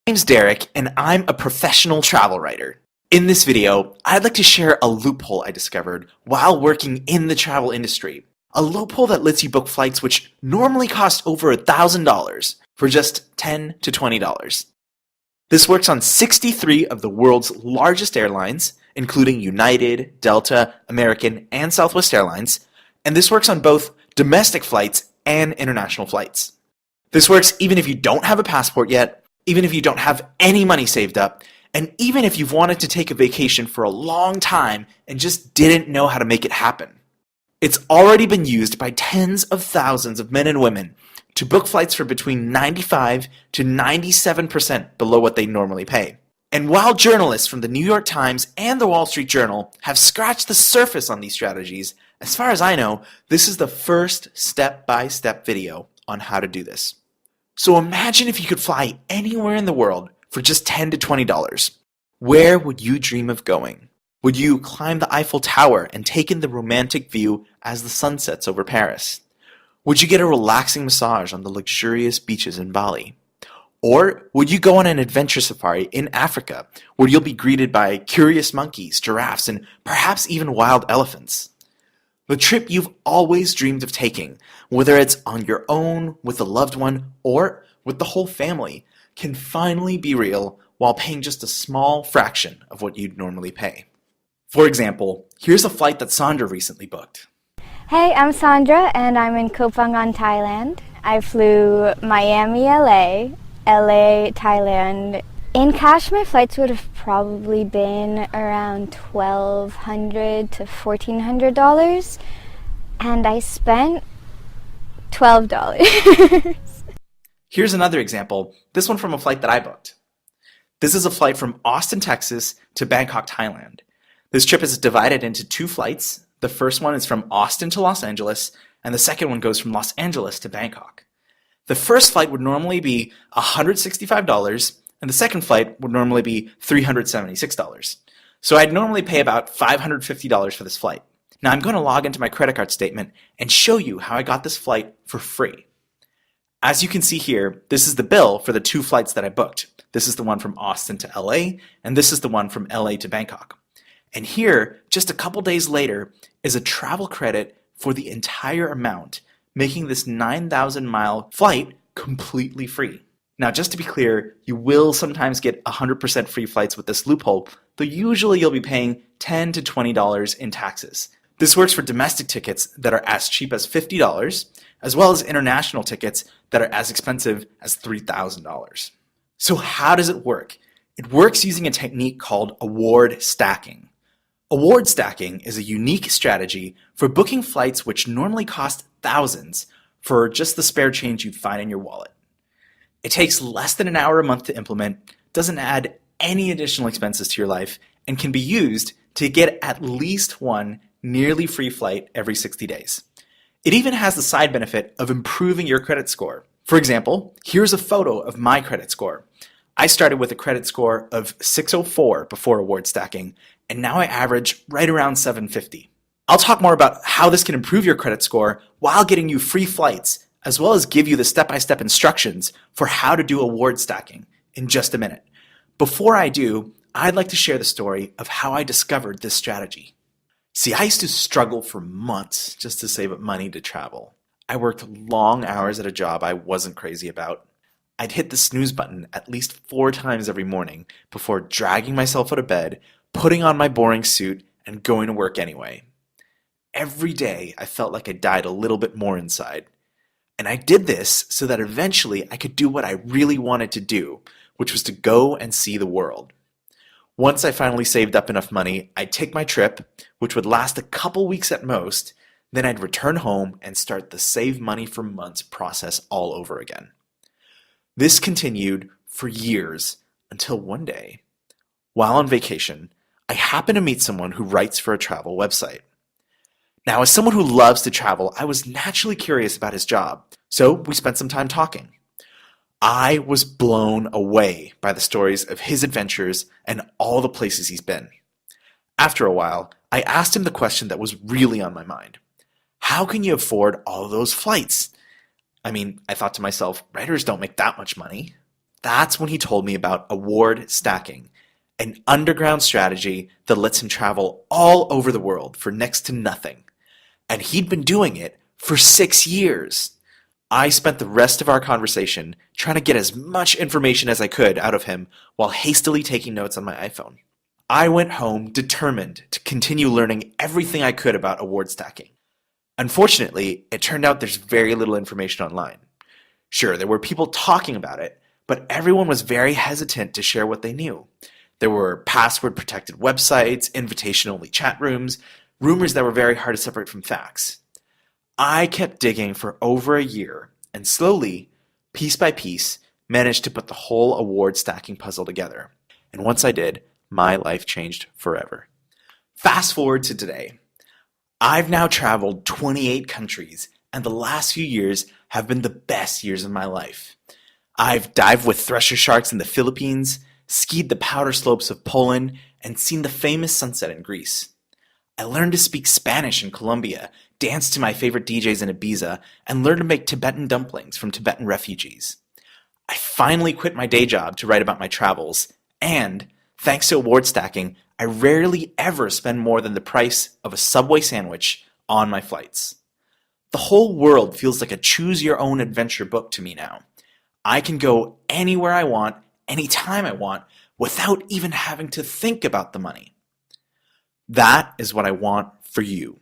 My name's Derek, and I'm a professional travel writer. In this video, I'd like to share a loophole I discovered while working in the travel industry. A loophole that lets you book flights which normally cost over $1,000 for just $10 to $20. This works on 63 of the world's largest airlines, including United, Delta, American, and Southwest Airlines, and this works on both domestic flights and international flights. This works even if you don't have a passport yet, even if you don't have any money saved up, and even if you've wanted to take a vacation for a long time and just didn't know how to make it happen. It's already been used by tens of thousands of men and women to book flights for between 95 to 97% below what they normally pay. And while journalists from the New York Times and the Wall Street Journal have scratched the surface on these strategies, as far as I know, this is the first step-by-step video on how to do this. So imagine if you could fly anywhere in the world for just $10 to $20. Where would you dream of going? Would you climb the Eiffel Tower and take in the romantic view as the sun sets over Paris? Would you get a relaxing massage on the luxurious beaches in Bali? Or would you go on an adventure safari in Africa where you'll be greeted by curious monkeys, giraffes, and perhaps even wild elephants? The trip you've always dreamed of taking, whether it's on your own, with a loved one, or with the whole family, can finally be real while paying just a small fraction of what you'd normally pay. For example, here's a flight that Sandra recently booked. Hey, I'm Sandra and I'm in Koh Phangan, Thailand. I flew Miami, LA, Thailand. In cash, my flights would have probably been around $1,200 to $1,400, and I spent $12. Here's another example, this one from a flight that I booked. This is a flight from Austin, Texas to Bangkok, Thailand. This trip is divided into two flights. The first one is from Austin to Los Angeles, and the second one goes from Los Angeles to Bangkok. The first flight would normally be $165, and the second flight would normally be $376. So I'd normally pay about $550 for this flight. Now I'm going to log into my credit card statement and show you how I got this flight for free. As you can see here, this is the bill for the two flights that I booked. This is the one from Austin to LA, and this is the one from LA to Bangkok. And here, just a couple days later, is a travel credit for the entire amount, making this 9,000-mile flight completely free. Now, just to be clear, you will sometimes get 100% free flights with this loophole, though usually you'll be paying $10 to $20 in taxes. This works for domestic tickets that are as cheap as $50, as well as international tickets that are as expensive as $3,000. So how does it work? It works using a technique called award stacking. Award stacking is a unique strategy for booking flights which normally cost thousands for just the spare change you'd find in your wallet. It takes less than an hour a month to implement, doesn't add any additional expenses to your life, and can be used to get at least one nearly free flight every 60 days. It even has the side benefit of improving your credit score. For example, here's a photo of my credit score. I started with a credit score of 604 before award stacking, and now I average right around 750. I'll talk more about how this can improve your credit score while getting you free flights, as well as give you the step-by-step instructions for how to do award stacking in just a minute. Before I do, I'd like to share the story of how I discovered this strategy. See, I used to struggle for months just to save up money to travel. I worked long hours at a job I wasn't crazy about. I'd hit the snooze button at least 4 times every morning before dragging myself out of bed, putting on my boring suit, and going to work anyway. Every day, I felt like I died a little bit more inside. And I did this so that eventually I could do what I really wanted to do, which was to go and see the world. Once I finally saved up enough money, I'd take my trip, which would last a couple weeks at most, then I'd return home and start the save money for months process all over again. This continued for years until one day, while on vacation, I happened to meet someone who writes for a travel website. Now, as someone who loves to travel, I was naturally curious about his job, so we spent some time talking. I was blown away by the stories of his adventures and all the places he's been. After a while, I asked him the question that was really on my mind. How can you afford all those flights? I mean, I thought to myself, writers don't make that much money. That's when he told me about award stacking, an underground strategy that lets him travel all over the world for next to nothing. And he'd been doing it for 6 years. I spent the rest of our conversation trying to get as much information as I could out of him while hastily taking notes on my iPhone. I went home determined to continue learning everything I could about award stacking. Unfortunately, it turned out there's very little information online. Sure, there were people talking about it, but everyone was very hesitant to share what they knew. There were password-protected websites, invitation-only chat rooms, rumors that were very hard to separate from facts. I kept digging for over a year and slowly, piece by piece, managed to put the whole award stacking puzzle together. And once I did, my life changed forever. Fast forward to today. I've now traveled 28 countries, and the last few years have been the best years of my life. I've dived with thresher sharks in the Philippines, skied the powder slopes of Poland, and seen the famous sunset in Greece. I learned to speak Spanish in Colombia, danced to my favorite DJs in Ibiza, and learned to make Tibetan dumplings from Tibetan refugees. I finally quit my day job to write about my travels, and, thanks to award stacking, I rarely ever spend more than the price of a Subway sandwich on my flights. The whole world feels like a choose-your-own-adventure book to me now. I can go anywhere I want, anytime I want, without even having to think about the money. That is what I want for you.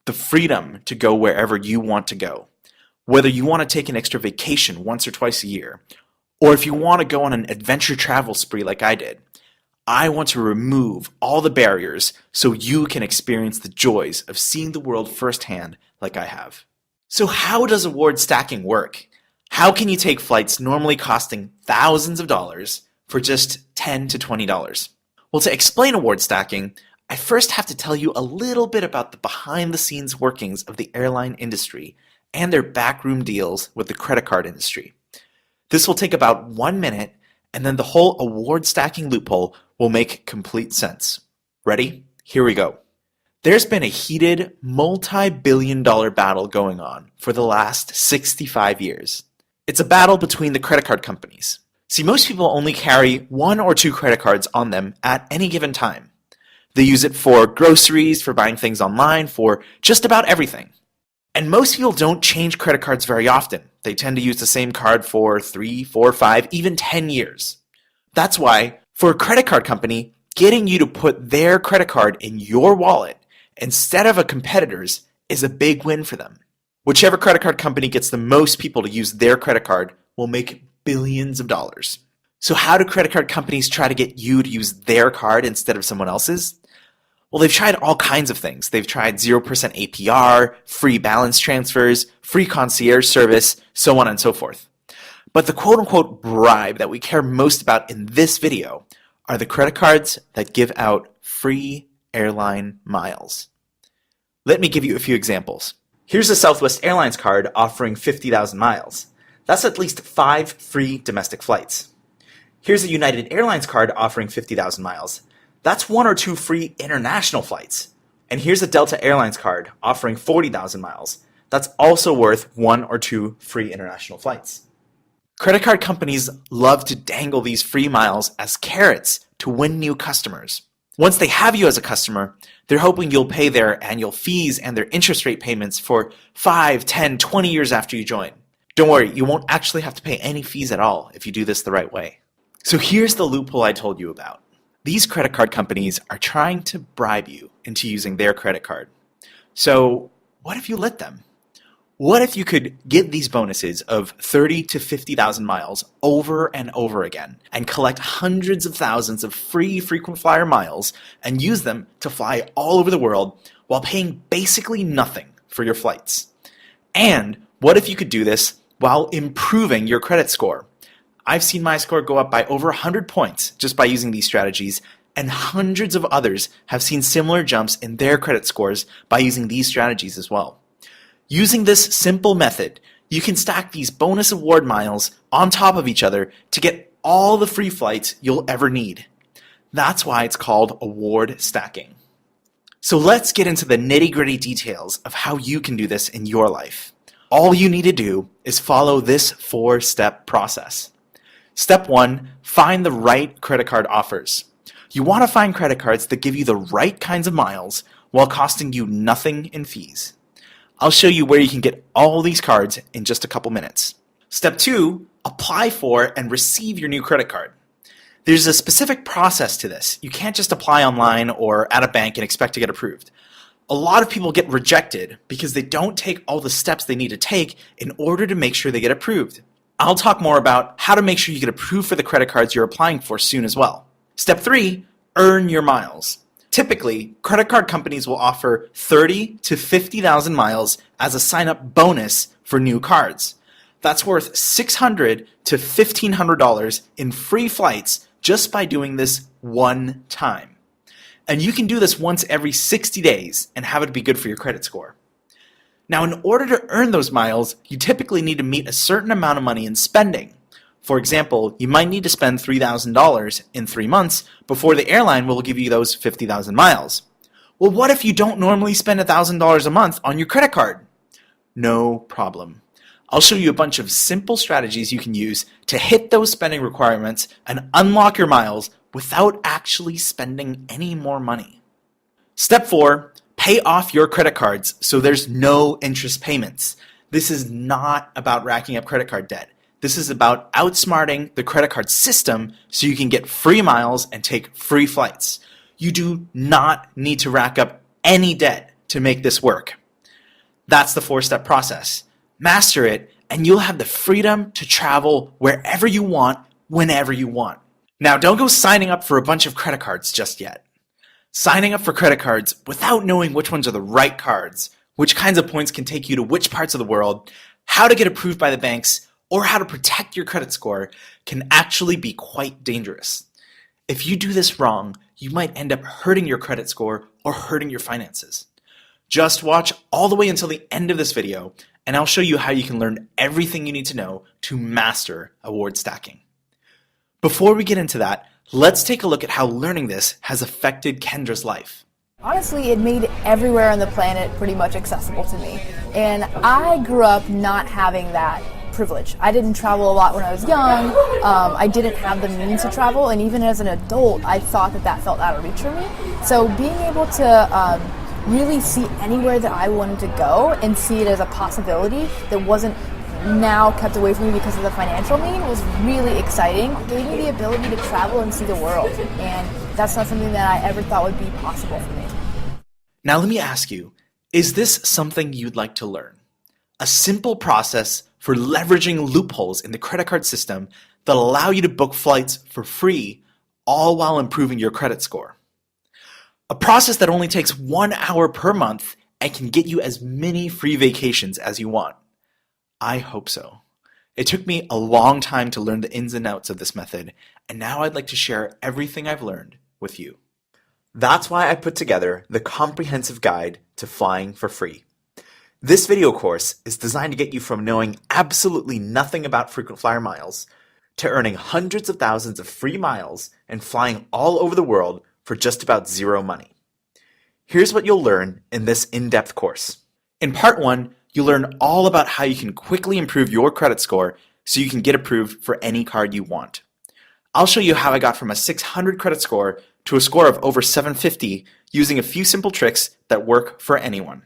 The freedom to go wherever you want to go. Whether you want to take an extra vacation once or twice a year, or if you want to go on an adventure travel spree like I did, I want to remove all the barriers so you can experience the joys of seeing the world firsthand like I have. So how does award stacking work? How can you take flights normally costing thousands of dollars for just $10 to $20? Well, to explain award stacking, I first have to tell you a little bit about the behind-the-scenes workings of the airline industry and their backroom deals with the credit card industry. This will take about 1 minute, and then the whole award stacking loophole will make complete sense. Ready? Here we go. There's been a heated, multi-billion-dollar battle going on for the last 65 years. It's a battle between the credit card companies. See, most people only carry 1 or 2 credit cards on them at any given time. They use it for groceries, for buying things online, for just about everything. And most people don't change credit cards very often. They tend to use the same card for 3, 4, 5, even 10 years. That's why, for a credit card company, getting you to put their credit card in your wallet instead of a competitor's is a big win for them. Whichever credit card company gets the most people to use their credit card will make billions of dollars. So how do credit card companies try to get you to use their card instead of someone else's? Well, they've tried all kinds of things. They've tried 0% APR, free balance transfers, free concierge service, so on and so forth. But the quote-unquote bribe that we care most about in this video are the credit cards that give out free airline miles. Let me give you a few examples. Here's a Southwest Airlines card offering 50,000 miles. That's at least 5 free domestic flights. Here's a United Airlines card offering 50,000 miles. That's 1 or 2 free international flights. And here's a Delta Airlines card offering 40,000 miles. That's also worth 1 or 2 free international flights. Credit card companies love to dangle these free miles as carrots to win new customers. Once they have you as a customer, they're hoping you'll pay their annual fees and their interest rate payments for 5, 10, 20 years after you join. Don't worry, you won't actually have to pay any fees at all if you do this the right way. So here's the loophole I told you about. These credit card companies are trying to bribe you into using their credit card. So what if you let them? What if you could get these bonuses of 30 to 50,000 miles over and over again and collect hundreds of thousands of free frequent flyer miles and use them to fly all over the world while paying basically nothing for your flights? And what if you could do this while improving your credit score? I've seen my score go up by over 100 points just by using these strategies, and hundreds of others have seen similar jumps in their credit scores by using these strategies as well. Using this simple method, you can stack these bonus award miles on top of each other to get all the free flights you'll ever need. That's why it's called award stacking. So let's get into the nitty-gritty details of how you can do this in your life. All you need to do is follow this 4-step process. Step 1, find the right credit card offers. You want to find credit cards that give you the right kinds of miles while costing you nothing in fees. I'll show you where you can get all these cards in just a couple minutes. Step 2, apply for and receive your new credit card. There's a specific process to this. You can't just apply online or at a bank and expect to get approved. A lot of people get rejected because they don't take all the steps they need to take in order to make sure they get approved. I'll talk more about how to make sure you get approved for the credit cards you're applying for soon as well. Step 3, earn your miles. Typically, credit card companies will offer 30 to 50,000 miles as a sign-up bonus for new cards. That's worth $600 to $1,500 in free flights just by doing this one time. And you can do this once every 60 days and have it be good for your credit score. Now, in order to earn those miles, you typically need to meet a certain amount of money in spending. For example, you might need to spend $3,000 in 3 months before the airline will give you those 50,000 miles. Well, what if you don't normally spend $1,000 a month on your credit card? No problem. I'll show you a bunch of simple strategies you can use to hit those spending requirements and unlock your miles without actually spending any more money. Step 4, pay off your credit cards so there's no interest payments. This is not about racking up credit card debt. This is about outsmarting the credit card system so you can get free miles and take free flights. You do not need to rack up any debt to make this work. That's the 4-step process. Master it, and you'll have the freedom to travel wherever you want, whenever you want. Now, don't go signing up for a bunch of credit cards just yet. Signing up for credit cards without knowing which ones are the right cards, which kinds of points can take you to which parts of the world, how to get approved by the banks, or how to protect your credit score can actually be quite dangerous. If you do this wrong, you might end up hurting your credit score or hurting your finances. Just watch all the way until the end of this video, and I'll show you how you can learn everything you need to know to master award stacking. Before we get into that, let's take a look at how learning this has affected Kendra's life. Honestly, it made everywhere on the planet pretty much accessible to me. And I grew up not having that privilege. I didn't travel a lot when I was young. I didn't have the means to travel, and even as an adult, I thought that felt out of reach for me. So being able to really see anywhere that I wanted to go and see it as a possibility that wasn't now kept away from me because of the financial need was really exciting. It gave me the ability to travel and see the world, and that's not something that I ever thought would be possible for me. Now let me ask you, is this something you'd like to learn? A simple process for leveraging loopholes in the credit card system that allow you to book flights for free, all while improving your credit score. A process that only takes 1 hour per month and can get you as many free vacations as you want. I hope so. It took me a long time to learn the ins and outs of this method, and now I'd like to share everything I've learned with you. That's why I put together the comprehensive guide to flying for free. This video course is designed to get you from knowing absolutely nothing about frequent flyer miles to earning hundreds of thousands of free miles and flying all over the world for just about zero money. Here's what you'll learn in this in-depth course. In part 1, you'll learn all about how you can quickly improve your credit score so you can get approved for any card you want. I'll show you how I got from a 600 credit score to a score of over 750 using a few simple tricks that work for anyone.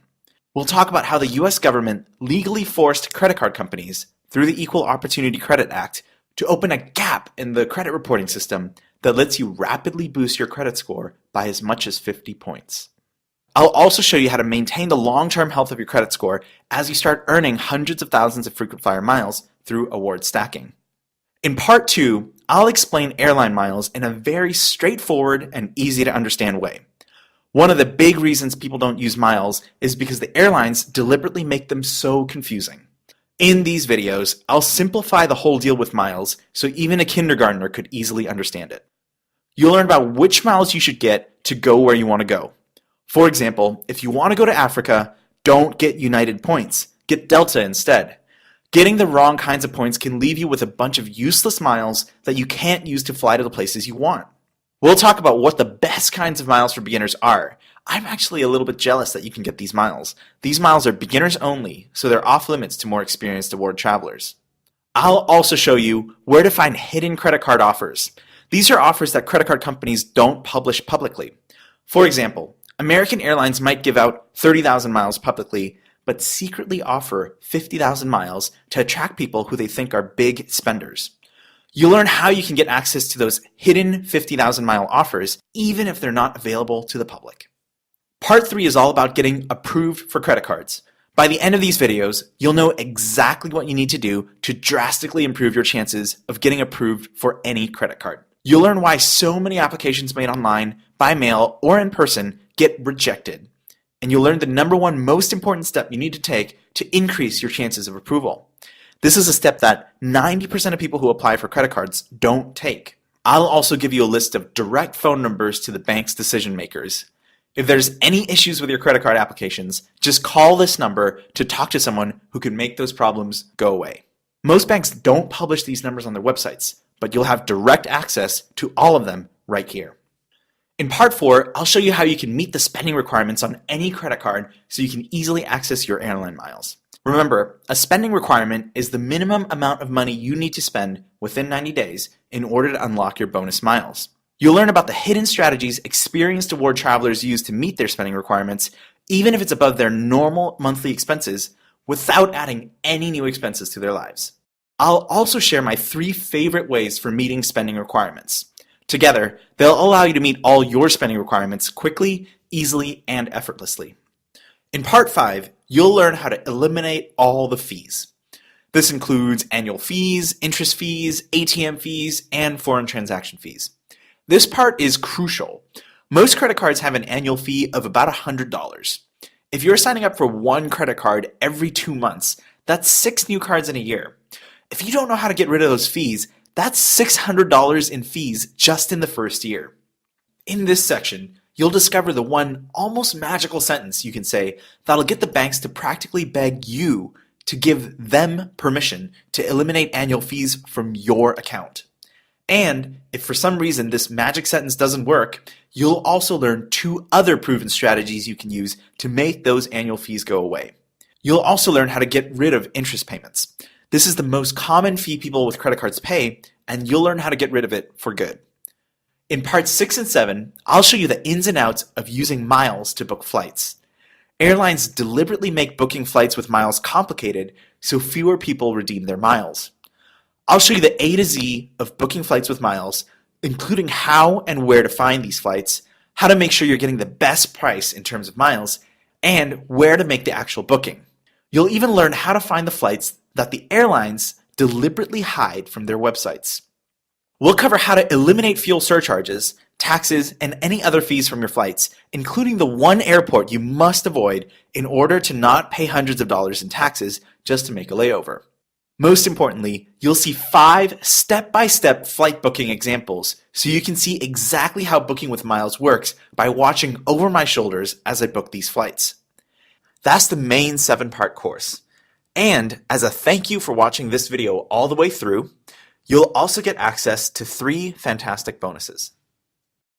We'll talk about how the US government legally forced credit card companies through the Equal Opportunity Credit Act to open a gap in the credit reporting system that lets you rapidly boost your credit score by as much as 50 points. I'll also show you how to maintain the long-term health of your credit score as you start earning hundreds of thousands of frequent flyer miles through award stacking. In part 2, I'll explain airline miles in a very straightforward and easy to understand way. One of the big reasons people don't use miles is because the airlines deliberately make them so confusing. In these videos, I'll simplify the whole deal with miles so even a kindergartner could easily understand it. You'll learn about which miles you should get to go where you want to go. For example, if you want to go to Africa, don't get United points. Get Delta instead. Getting the wrong kinds of points can leave you with a bunch of useless miles that you can't use to fly to the places you want. We'll talk about what the best kinds of miles for beginners are. I'm actually a little bit jealous that you can get these miles. These miles are beginners only, so they're off limits to more experienced award travelers. I'll also show you where to find hidden credit card offers. These are offers that credit card companies don't publish publicly. For example, American Airlines might give out 30,000 miles publicly, but secretly offer 50,000 miles to attract people who they think are big spenders. You'll learn how you can get access to those hidden 50,000 mile offers, even if they're not available to the public. Part 3 is all about getting approved for credit cards. By the end of these videos, you'll know exactly what you need to do to drastically improve your chances of getting approved for any credit card. You'll learn why so many applications made online, by mail, or in person get rejected. And you'll learn the number one most important step you need to take to increase your chances of approval. This is a step that 90% of people who apply for credit cards don't take. I'll also give you a list of direct phone numbers to the bank's decision makers. If there's any issues with your credit card applications, just call this number to talk to someone who can make those problems go away. Most banks don't publish these numbers on their websites, but you'll have direct access to all of them right here. In part 4, I'll show you how you can meet the spending requirements on any credit card so you can easily access your airline miles. Remember, a spending requirement is the minimum amount of money you need to spend within 90 days in order to unlock your bonus miles. You'll learn about the hidden strategies experienced award travelers use to meet their spending requirements, even if it's above their normal monthly expenses, without adding any new expenses to their lives. I'll also share my 3 favorite ways for meeting spending requirements. Together, they'll allow you to meet all your spending requirements quickly, easily, and effortlessly. In part 5, you'll learn how to eliminate all the fees. This includes annual fees, interest fees, ATM fees, and foreign transaction fees. This part is crucial. Most credit cards have an annual fee of about $100. If you're signing up for one credit card every 2 months, that's 6 new cards in a year. If you don't know how to get rid of those fees, that's $600 in fees just in the first year. In this section, you'll discover the one almost magical sentence you can say that'll get the banks to practically beg you to give them permission to eliminate annual fees from your account. And if for some reason this magic sentence doesn't work, you'll also learn 2 other proven strategies you can use to make those annual fees go away. You'll also learn how to get rid of interest payments. This is the most common fee people with credit cards pay, and you'll learn how to get rid of it for good. In parts 6 and 7, I'll show you the ins and outs of using miles to book flights. Airlines deliberately make booking flights with miles complicated so fewer people redeem their miles. I'll show you the A to Z of booking flights with miles, including how and where to find these flights, how to make sure you're getting the best price in terms of miles, and where to make the actual booking. You'll even learn how to find the flights that the airlines deliberately hide from their websites. We'll cover how to eliminate fuel surcharges, taxes, and any other fees from your flights, including the one airport you must avoid in order to not pay hundreds of dollars in taxes just to make a layover. Most importantly, you'll see 5 step-by-step flight booking examples so you can see exactly how booking with miles works by watching over my shoulders as I book these flights. That's the main 7-part course. And as a thank you for watching this video all the way through, you'll also get access to 3 fantastic bonuses.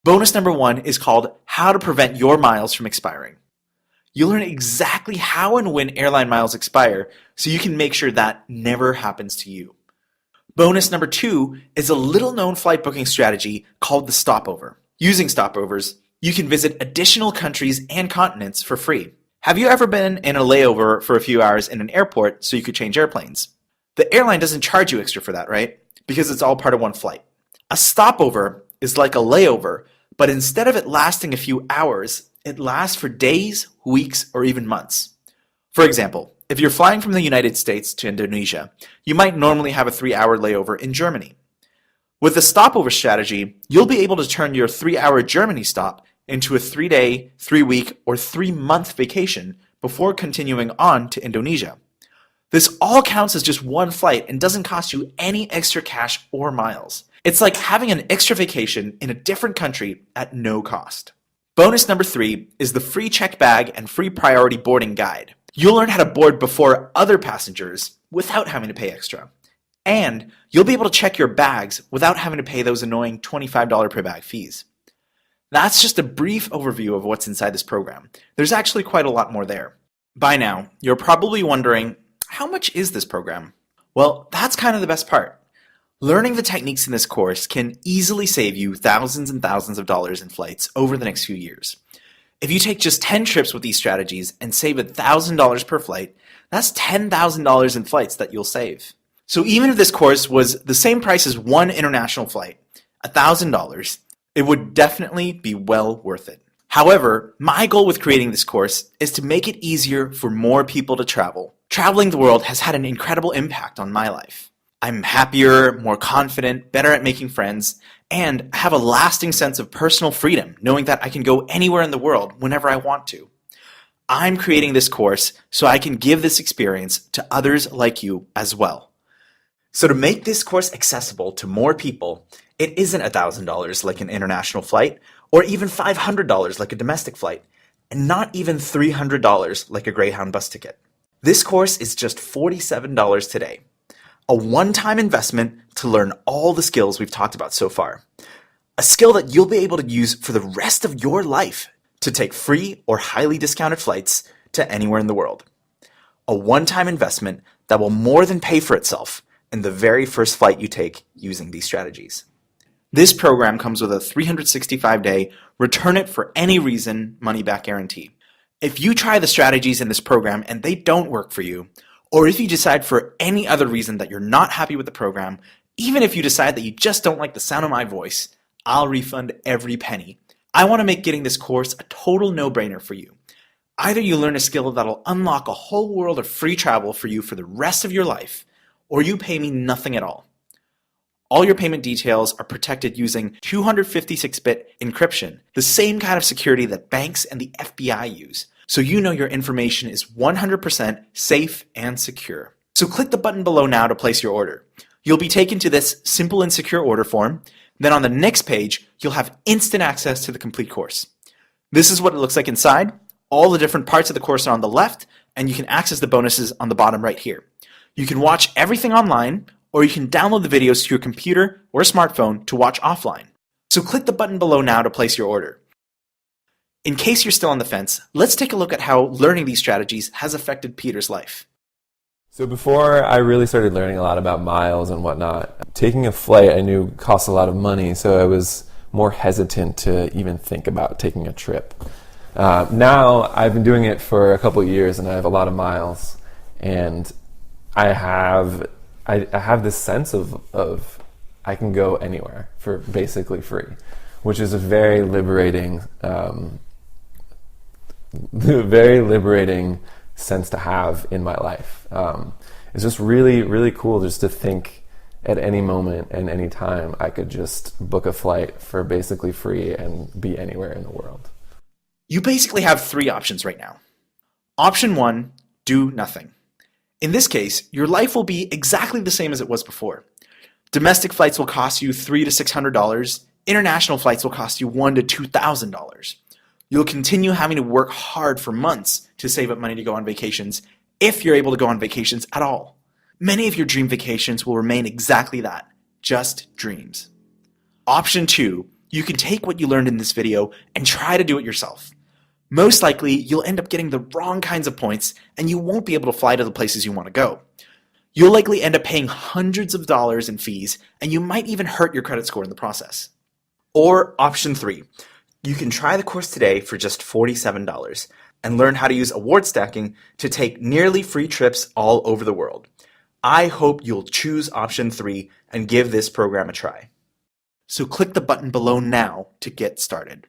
Bonus number 1 is called How to Prevent Your Miles from Expiring. You'll learn exactly how and when airline miles expire so you can make sure that never happens to you. Bonus number 2 is a little-known flight booking strategy called the stopover. Using stopovers, you can visit additional countries and continents for free. Have you ever been in a layover for a few hours in an airport so you could change airplanes? The airline doesn't charge you extra for that, right? Because it's all part of one flight. A stopover is like a layover, but instead of it lasting a few hours, it lasts for days, weeks, or even months. For example, if you're flying from the United States to Indonesia, you might normally have a 3-hour layover in Germany. With the stopover strategy, you'll be able to turn your 3-hour Germany stop into a 3-day, 3-week, or 3-month vacation before continuing on to Indonesia. This all counts as just one flight and doesn't cost you any extra cash or miles. It's like having an extra vacation in a different country at no cost. Bonus number 3 is the free check bag and free priority boarding guide. You'll learn how to board before other passengers without having to pay extra. And you'll be able to check your bags without having to pay those annoying $25 per bag fees. That's just a brief overview of what's inside this program. There's actually quite a lot more there. By now, you're probably wondering, how much is this program? Well, that's kind of the best part. Learning the techniques in this course can easily save you thousands and thousands of dollars in flights over the next few years. If you take just 10 trips with these strategies and save $1,000 per flight, that's $10,000 in flights that you'll save. So even if this course was the same price as one international flight, $1,000, it would definitely be well worth it. However, my goal with creating this course is to make it easier for more people to travel. Traveling the world has had an incredible impact on my life. I'm happier, more confident, better at making friends, and have a lasting sense of personal freedom, knowing that I can go anywhere in the world whenever I want to. I'm creating this course so I can give this experience to others like you as well. So to make this course accessible to more people, it isn't $1,000 like an international flight, or even $500 like a domestic flight, and not even $300 like a Greyhound bus ticket. This course is just $47 today. A one-time investment to learn all the skills we've talked about so far. A skill that you'll be able to use for the rest of your life to take free or highly discounted flights to anywhere in the world. A one-time investment that will more than pay for itself in the very first flight you take using these strategies. This program comes with a 365-day return it for any reason money-back guarantee. If you try the strategies in this program and they don't work for you, or if you decide for any other reason that you're not happy with the program, even if you decide that you just don't like the sound of my voice, I'll refund every penny. I want to make getting this course a total no-brainer for you. Either you learn a skill that'll unlock a whole world of free travel for you for the rest of your life, or you pay me nothing at all. All your payment details are protected using 256-bit encryption, the same kind of security that banks and the FBI use, so you know your information is 100% safe and secure. So click the button below now to place your order. You'll be taken to this simple and secure order form. Then on the next page, you'll have instant access to the complete course. This is what it looks like inside. All the different parts of the course are on the left, and you can access the bonuses on the bottom right here. You can watch everything online, or you can download the videos to your computer or smartphone to watch offline. So click the button below now to place your order. In case you're still on the fence, let's take a look at how learning these strategies has affected Peter's life. So before I really started learning a lot about miles and whatnot, taking a flight I knew cost a lot of money, so I was more hesitant to even think about taking a trip. Now I've been doing it for a couple of years and I have a lot of miles, and I have this sense of I can go anywhere for basically free, which is a very liberating sense to have in my life. It's just really, really cool just to think at any moment and any time I could just book a flight for basically free and be anywhere in the world. You basically have three options right now. Option 1, do nothing. In this case, your life will be exactly the same as it was before. Domestic flights will cost you $300 to $600. International flights will cost you $1,000 to $2,000. You'll continue having to work hard for months to save up money to go on vacations, if you're able to go on vacations at all. Many of your dream vacations will remain exactly that, just dreams. Option 2, you can take what you learned in this video and try to do it yourself. Most likely, you'll end up getting the wrong kinds of points and you won't be able to fly to the places you want to go. You'll likely end up paying hundreds of dollars in fees, and you might even hurt your credit score in the process. Or option 3, you can try the course today for just $47 and learn how to use award stacking to take nearly free trips all over the world. I hope you'll choose option 3 and give this program a try. So click the button below now to get started.